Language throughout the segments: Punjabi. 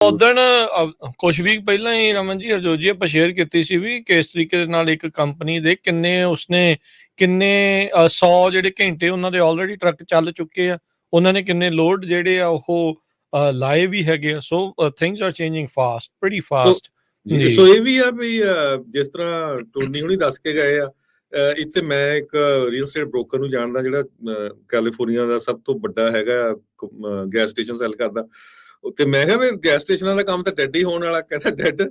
ਉਦਣ ਕੁਛ ਵੀਕ ਪਹਿਲਾਂ ਹੀ ਰਮਨ ਜੀ ਹਰਜੋਤ ਜੀ ਆਪਾਂ ਸ਼ੇਅਰ ਕੀਤੀ ਸੀ ਵੀ ਕਿਸ ਤਰੀਕੇ ਦੇ ਨਾਲ ਇੱਕ ਕੰਪਨੀ ਦੇ ਕਿੰਨੇ 100 ਜਿਹੜੇ ਘੰਟੇ ਉਹਨਾਂ ਦੇ ਆਲਰੇਡੀ ਟਰੱਕ ਚੱਲ ਚੁੱਕੇ ਆ, ਉਹਨਾਂ ਨੇ ਕਿੰਨੇ ਲੋਡ ਜਿਹੜੇ ਆ ਉਹ ਲਾਏ ਵੀ ਹੈਗੇ ਆ। So things are changing fast, pretty fast. So ਇਹ ਵੀ ਆ ਵੀ ਜਿਸ ਤਰ੍ਹਾਂ ਟੋਨੀ ਹੁਣੀ ਦੱਸ ਕੇ ਗਏ ਆ, ਇੱਥੇ ਮੈਂ ਇੱਕ ਰੀਅਲ ਸਟੇਟ ਬ੍ਰੋਕਰ ਨੂੰ ਜਾਣਦਾ ਜਿਹੜਾ ਕੈਲੀਫੋਰਨੀਆ ਦਾ ਸਭ ਤੋਂ ਵੱਡਾ ਹੈਗਾ ਗੈਸ ਸਟੇਸ਼ਨ ਸੈਲ ਕਰਦਾ। ਤੇ ਮੈਂ ਕਿਹਾ ਵੀ ਗੈਸ ਸਟੇਸ਼ਨਾਂ ਦਾ ਕੰਮ ਤਾਂ ਡੈਡ ਹੀ ਹੋਣ ਵਾਲਾ। ਕਹਿੰਦਾ ਡੈਡ,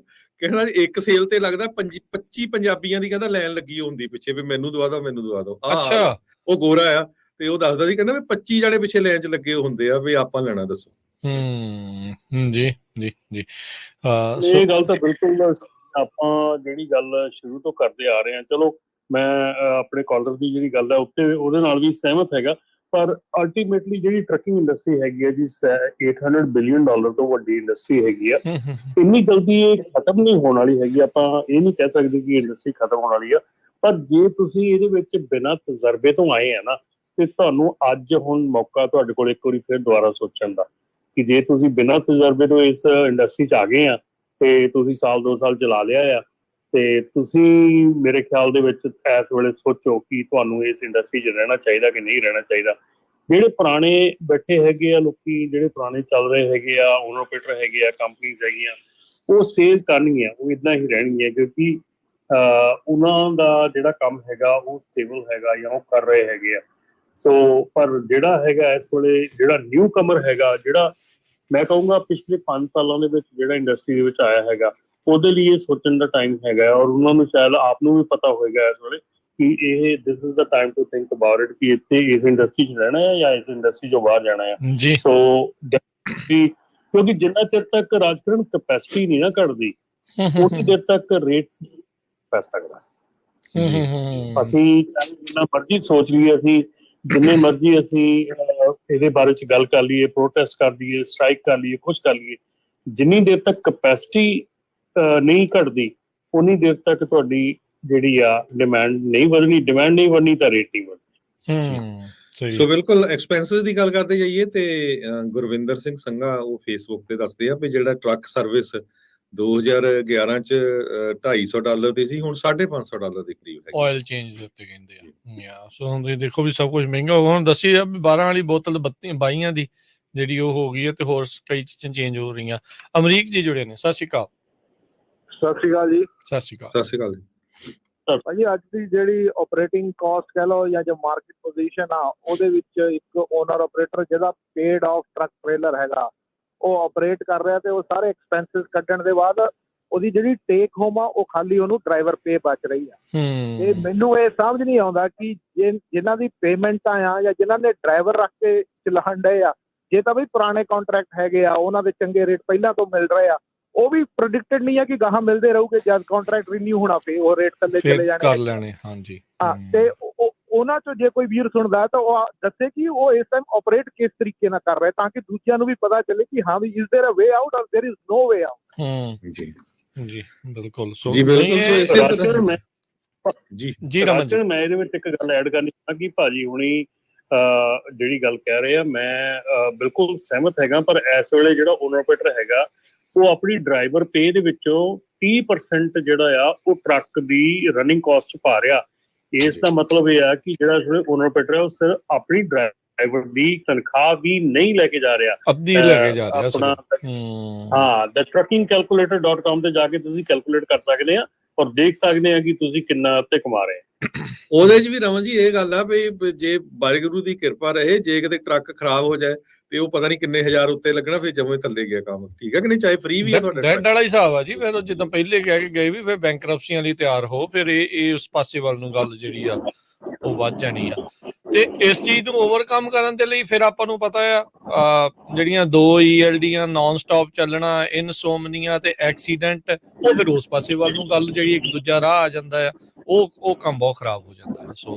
ਕਹਿੰਦਾ ਇੱਕ ਸੇਲ ਤੇ ਲੱਗਦਾ 25 ਪੰਜਾਬੀਆਂ ਦੀ ਕਹਿੰਦਾ ਲਾਈਨ ਲੱਗੀ ਹੁੰਦੀ ਪਿੱਛੇ ਵੀ ਮੈਨੂੰ ਦਵਾ ਦੋ ਮੈਨੂੰ ਦਵਾ ਦੋ। ਅੱਛਾ, ਉਹ ਗੋਰਾ ਆ ਤੇ ਉਹ ਦੱਸਦਾ ਸੀ ਕਹਿੰਦਾ ਵੀ 25 ਜਣੇ ਪਿੱਛੇ ਲਾਈਨ 'ਚ ਲੱਗੇ ਹੁੰਦੇ ਆ ਵੀ ਆਪਾਂ ਲੈਣਾ ਦੱਸੋ। ਜੀ ਜੀ ਜੀ ਇਹ ਗੱਲ ਤਾਂ ਬਿਲਕੁਲ ਆਪਾਂ ਜਿਹੜੀ ਗੱਲ ਸ਼ੁਰੂ ਤੋਂ ਕਰਦੇ ਆ ਰਹੇ ਹਾਂ, ਚਲੋ ਮੈਂ ਆਪਣੇ ਕਾਲਰ ਦੀ ਜਿਹੜੀ ਗੱਲ ਹੈ ਉੱਤੇ ਉਹਦੇ ਨਾਲ ਵੀ ਸਹਿਮਤ ਹੈਗਾ, ਪਰ ਅਲਟੀਮੇਟਲੀ ਜਿਹੜੀ ਟਰੱਕਿੰਗ ਇੰਡਸਟਰੀ ਹੈਗੀ ਹੈ ਜੀ $800 ਬਿਲੀਅਨ ਤੋਂ ਵੱਡੀ ਇੰਡਸਟਰੀ ਹੈਗੀ ਆ। ਇੰਨੀ ਜਲਦੀ ਇਹ ਖਤਮ ਨਹੀਂ ਹੋਣ ਵਾਲੀ ਹੈਗੀ। ਆਪਾਂ ਇਹ ਨਹੀਂ ਕਹਿ ਸਕਦੇ ਕਿ ਇੰਡਸਟਰੀ ਖਤਮ ਹੋਣ ਵਾਲੀ ਆ, ਪਰ ਜੇ ਤੁਸੀਂ ਇਹਦੇ ਵਿੱਚ ਬਿਨਾਂ ਤਜਰਬੇ ਤੋਂ ਆਏ ਆ ਨਾ, ਤੇ ਤੁਹਾਨੂੰ ਅੱਜ ਹੁਣ ਮੌਕਾ ਤੁਹਾਡੇ ਕੋਲ ਇੱਕ ਵਾਰੀ ਫਿਰ ਦੁਬਾਰਾ ਸੋਚਣ ਦਾ ਕਿ ਜੇ ਤੁਸੀਂ ਬਿਨਾਂ ਤਜਰਬੇ ਤੋਂ ਇਸ ਇੰਡਸਟਰੀ 'ਚ ਆ ਗਏ ਆ ਤੇ ਤੁਸੀਂ ਸਾਲ 2 ਸਾਲ ਚਲਾ ਲਿਆ ਆ, ਤੇ ਤੁਸੀਂ ਮੇਰੇ ਖਿਆਲ ਦੇ ਵਿੱਚ ਇਸ ਵੇਲੇ ਸੋਚੋ ਕਿ ਤੁਹਾਨੂੰ ਇਸ ਇੰਡਸਟਰੀ 'ਚ ਰਹਿਣਾ ਚਾਹੀਦਾ ਕਿ ਨਹੀਂ ਰਹਿਣਾ ਚਾਹੀਦਾ। ਜਿਹੜੇ ਪੁਰਾਣੇ ਬੈਠੇ ਹੈਗੇ ਆ ਲੋਕੀ, ਜਿਹੜੇ ਪੁਰਾਣੇ ਚੱਲ ਰਹੇ ਹੈਗੇ ਆ, ਓਨਰ ਆਪਰੇਟਰ ਹੈਗੇ ਆ, ਕੰਪਨੀਜ਼ ਹੈਗੀਆਂ, ਉਹ ਸਟੇਜ ਕਰਨਗੀਆਂ, ਉਹ ਇੱਦਾਂ ਹੀ ਰਹਿਣਗੀਆਂ ਕਿਉਂਕਿ ਉਹਨਾਂ ਦਾ ਜਿਹੜਾ ਕੰਮ ਹੈਗਾ ਉਹ ਸਟੇਬਲ ਹੈਗਾ ਜਾਂ ਉਹ ਕਰ ਰਹੇ ਹੈਗੇ ਆ। ਸੋ ਪਰ ਜਿਹੜਾ ਹੈਗਾ ਇਸ ਵੇਲੇ ਜਿਹੜਾ ਨਿਊ ਕਮਰ ਹੈਗਾ, ਜਿਹੜਾ ਮੈਂ ਕਹੂੰਗਾ ਪਿਛਲੇ 5 ਸਾਲਾਂ ਦੇ ਵਿੱਚ ਜਿਹੜਾ ਇੰਡਸਟਰੀ ਦੇ ਵਿੱਚ ਆਇਆ ਹੈਗਾ, ਉਹਦੇ ਲਈ ਇਹ ਸੋਚਣ ਦਾ ਟਾਈਮ ਹੈਗਾ। ਔਰ ਉਹਨਾਂ ਨੂੰ ਸ਼ਾਇਦ ਆਪ ਨੂੰ ਵੀ ਪਤਾ ਹੋਏਗਾ ਇਸ ਵੇਲੇ ਕਿ ਇਹ this is the time to think about it ਕਿ ਇੱਥੇ ਇਸ ਇੰਡਸਟਰੀ 'ਚ ਰਹਿਣਾ ਹੈ ਜਾਂ ਇਸ ਇੰਡਸਟਰੀ 'ਚੋਂ ਬਾਹਰ ਜਾਣਾ ਹੈ। ਸੋ ਕਿਉਂਕਿ ਜਿੰਨਾ ਚਿਰ ਤੱਕ ਰਾਜਕਰਨ ਕੈਪੈਸਿਟੀ ਨਹੀਂ ਨਾ ਘਟਦੀ, ਉਨੀ ਦੇਰ ਤੱਕ ਰੇਟਸ ਪੈ ਸਕਦਾ। ਅਸੀਂ ਜਿੰਨਾ ਮਰਜ਼ੀ ਸੋਚ ਲਈਏ, ਅਸੀਂ ਜਿੰਨੇ ਮਰਜ਼ੀ ਅਸੀਂ ਇਹਦੇ ਬਾਰੇ 'ਚ ਗੱਲ ਕਰ ਲਈਏ, ਪ੍ਰੋਟੈਸਟ ਕਰ ਲਈਏ, ਸਟ੍ਰਾਈਕ ਕਰ ਲਈਏ, ਕੁਛ ਕਰ ਲਈਏ, ਜਿੰਨੀ ਦੇਰ ਤੱਕ ਕੈਪੈਸਿਟੀ ਨਹੀਂ ਘਟਦੀ ਉਨੀ ਦੇਰ ਤੱਕ ਤੁਹਾਡੀ ਜਿਹੜੀ ਆ ਡਿਮਾਂਡ ਨਹੀਂ ਵਧਣੀ, ਡਿਮਾਂਡ ਨਹੀਂ ਵਧਣੀ ਤਾਂ ਰੇਟ ਨਹੀਂ ਵਧਣੀ। ਸੋ ਬਿਲਕੁਲ ਐਕਸਪੈਂਸਿਸ ਦੀ ਗੱਲ ਕਰਦੇ ਜਾਈਏ ਤੇ ਗੁਰਵਿੰਦਰ ਸਿੰਘ ਸੰਘਾ ਉਹ ਫੇਸਬੁੱਕ ਤੇ ਦੱਸਦੇ ਆ ਵੀ ਜਿਹੜਾ ਟਰੱਕ ਸਰਵਿਸ 2011 'ਚ $250 ਦੀ ਸੀ, ਹੁਣ $550 ਦੇ ਕਰੀਬ ਹੈ। ਆਇਲ ਚੇਂਜ ਦੇ ਉੱਤੇ ਕਹਿੰਦੇ ਆ। ਸੋ ਹੁਣ ਤੁਸੀਂ ਦੇਖੋ ਵੀ ਸਭ ਕੁਝ ਮਹਿੰਗਾ ਹੋ ਗਿਆ। ਹੁਣ ਦੱਸੀ ਆ ਵੀ 12 ਵਾਲੀ ਬੋਤਲ 22 ਦੀ ਜਿਹੜੀ ਉਹ ਹੋ ਗਈ ਹੈ ਤੇ ਹੋਰ ਕਈ ਚੀਜ਼ਾਂ ਚੇਂਜ ਹੋ ਰਹੀਆਂ। ਅਮਰੀਕ ਜੀ ਜੁੜੇ ਨੇ, ਸਤਿ ਸ਼੍ਰੀ ਅਕਾਲ। ਸਤਿ ਸ਼੍ਰੀ ਅਕਾਲ ਜੀ। ਸਤਿ ਸ਼੍ਰੀ ਅਕਾਲ। ਸਤਿ ਸ਼੍ਰੀ ਅਕਾਲ ਜੀ। ਭਾਜੀ ਅੱਜ ਦੀ ਜਿਹੜੀ ਆਪਰੇਟਿੰਗ ਕਾਸਟ ਕਹਿ ਲਓ ਜਾਂ ਜੋ ਮਾਰਕੀਟ ਪੋਜੀਸ਼ਨ ਆ, ਉਹਦੇ ਵਿੱਚ ਇੱਕ ਓਨਰ ਆਪਰੇਟਰ ਜਿਹਦਾ ਪੇਡ ਆਫ ਟਰੱਕ ਟ੍ਰੇਲਰ ਹੈਗਾ ਉਹ ਆਪਰੇਟ ਕਰ ਰਿਹਾ, ਤੇ ਉਹ ਸਾਰੇ ਐਕਸਪੈਂਸਿਸ ਕੱਢਣ ਦੇ ਬਾਅਦ ਉਹਦੀ ਜਿਹੜੀ ਟੇਕ ਹੋਮ ਆ ਉਹ ਖਾਲੀ ਉਹਨੂੰ ਡਰਾਈਵਰ ਪੇ ਬਚ ਰਹੀ ਆ। ਤੇ ਮੈਨੂੰ ਇਹ ਸਮਝ ਨਹੀਂ ਆਉਂਦਾ ਕਿ ਜਿਨ੍ਹਾਂ ਦੀ ਪੇਮੈਂਟਾਂ ਆ ਜਾਂ ਜਿਨ੍ਹਾਂ ਨੇ ਡਰਾਈਵਰ ਰੱਖ ਕੇ ਚਲਾਉਣ ਡਏ ਆ, ਜੇ ਤਾਂ ਬਈ ਪੁਰਾਣੇ ਕਾਂਟਰੈਕਟ ਹੈਗੇ ਆ, ਉਹਨਾਂ ਦੇ ਚੰਗੇ ਰੇਟ ਪਹਿਲਾਂ ਤੋਂ ਮਿਲ ਰਹੇ ਆ, ਉਹ ਵੀ ਪ੍ਰੈਡਿਕਟਡ ਨਹੀਂ ਆ ਕਿ ਗਾਹਾਂ ਮਿਲਦੇ ਰਹੂਗੇ। ਜਦ ਕਾਂਟਰੈਕਟ ਰੀਨਿਊ ਹੋਣਾ ਪਏ ਉਹ ਰੇਟ ਥੱਲੇ ਚਲੇ ਜਾਣੇ। ਹਾਂਜੀ ਹਾਂ, ਤੇ ਉਹਨਾਂ ਚੋਂ ਜੇ ਕੋਈ ਵੀਰ ਸੁਣਦਾ ਤਾਂ ਉਹ ਦੱਸੇ ਕਿ ਉਹ ਇਸ ਟਾਈਮ ਆਪਰੇਟ ਕਿਸ ਤਰੀਕੇ ਨਾਲ ਕਰ ਰਹੇ, ਤਾਂ ਕਿ ਦੂਜਿਆਂ ਨੂੰ ਵੀ ਪਤਾ ਚੱਲੇ ਕਿ ਹਾਂ ਵੀ is there a way out or there is no way out. ਜੀ ਜੀ ਬਿਲਕੁਲ। ਸੋ ਜੀ ਰਮਨ, ਮੈਂ ਇਹਦੇ ਵਿੱਚ ਇੱਕ ਗੱਲ ਐਡ ਕਰਨੀ ਚਾਹੁੰਦਾ ਕਿ ਭਾਜੀ ਹੁਣੀ ਜਿਹੜੀ ਗੱਲ ਕਹਿ ਰਹੇ ਆ, ਮੈਂ ਬਿਲਕੁਲ ਸਹਿਮਤ ਹੈਗਾ। ਪਰ ਇਸ ਵੇਲੇ ਜਿਹੜਾ ਓਨਰ ਆਪਰੇਟਰ ਹੈਗਾ ਉਹ ਆਪਣੀ ਡਰਾਈਵਰ ਪੇ ਦੇ ਵਿੱਚੋਂ 30% ਜਿਹੜਾ ਆ ਉਹ ਟਰੱਕ ਦੀ ਰਨਿੰਗ ਕਾਸਟ ਪਾ ਰਿਹਾ। ਇਸ ਦਾ ਮਤਲਬ ਇਹ ਆ ਕਿ ਜਿਹੜਾ ਓਨਰ ਆਪਰੇਟਰ ਹੈ ਉਹ ਸਿਰਫ ਆਪਣੀ ਡਰਾਈਵਰ ਦੀ ਤਨਖਾਹ ਵੀ ਨਹੀਂ ਲੈ ਕੇ ਜਾ ਰਿਹਾ, ਅੱਧੀ ਲੈ ਕੇ ਜਾ ਰਿਹਾ ਆਪਣਾ। ਹਾਂ, the truckingcalculator.com ਤੇ ਜਾ ਕੇ ਤੁਸੀਂ ਕੈਲਕੂਲੇਟ ਕਰ ਸਕਦੇ ਆ ਔਰ ਦੇਖ ਸਕਦੇ ਆ ਕਿ ਤੁਸੀਂ ਕਿੰਨਾ ਉੱਤੇ ਕਮਾ ਰਹੇ। ਉਹਦੇ 'ਚ ਵੀ ਰਮਨ ਜੀ ਇਹ ਗੱਲ ਆ ਵੀ ਜੇ ਵਾਹਿਗੁਰੂ ਦੀ ਕਿਰਪਾ ਰਹੇ, ਜੇ ਕਿਤੇ ਟਰੱਕ ਖਰਾਬ ਹੋ ਜਾਏ ਤੇ ਉਹ ਪਤਾ ਨਹੀਂ ਕਿੰਨੇ ਹਜ਼ਾਰ ਉੱਤੇ ਲੱਗਣਾ, ਫਿਰ ਜਮੇ ਥੱਲੇ ਗਿਆ ਕੰਮ। ਠੀਕ ਹੈ ਕਿ ਨਹੀਂ? ਚਾਹੇ ਫ੍ਰੀ ਵੀ ਆ ਤੁਹਾਡਾ ਡੈਡ ਵਾਲਾ ਹਿਸਾਬ ਆ ਜੀ। ਫਿਰ ਜਿੱਦਾਂ ਪਹਿਲੇ ਕਹਿ ਕੇ ਗਏ ਵੀ ਫਿਰ ਬੈਂਕਰਪਸੀਆਂ ਲਈ ਤਿਆਰ ਹੋ, ਫਿਰ ਇਹ ਉਸ ਪਾਸੇ ਵੱਲ ਨੂੰ ਗੱਲ ਜਿਹੜੀ ਆ ਉਹ ਵੱਧ ਜਾਣੀ ਆ। ਤੇ ਇਸ ਚੀਜ਼ ਨੂੰ ਓਵਰਕਮ ਕਰਨ ਦੇ ਲਈ ਫਿਰ ਆਪਾਂ ਨੂੰ ਪਤਾ ਆ ਜਿਹੜੀਆਂ 2 ELDਆਂ ਨਾਨ ਸਟਾਪ ਚੱਲਣਾ, ਇਨਸੋਮਨੀਆ ਤੇ ਐਕਸੀਡੈਂਟ, ਉਹ ਫਿਰ ਉਸ ਪਾਸੇ ਵੱਲ ਨੂੰ ਗੱਲ ਜਿਹੜੀ ਇੱਕ ਦੂਜਾ ਰਾਹ ਆ ਜਾਂਦਾ ਆ, ਉਹ ਕੰਮ ਬਹੁਤ ਖਰਾਬ ਹੋ ਜਾਂਦਾ ਹੈ। ਸੋ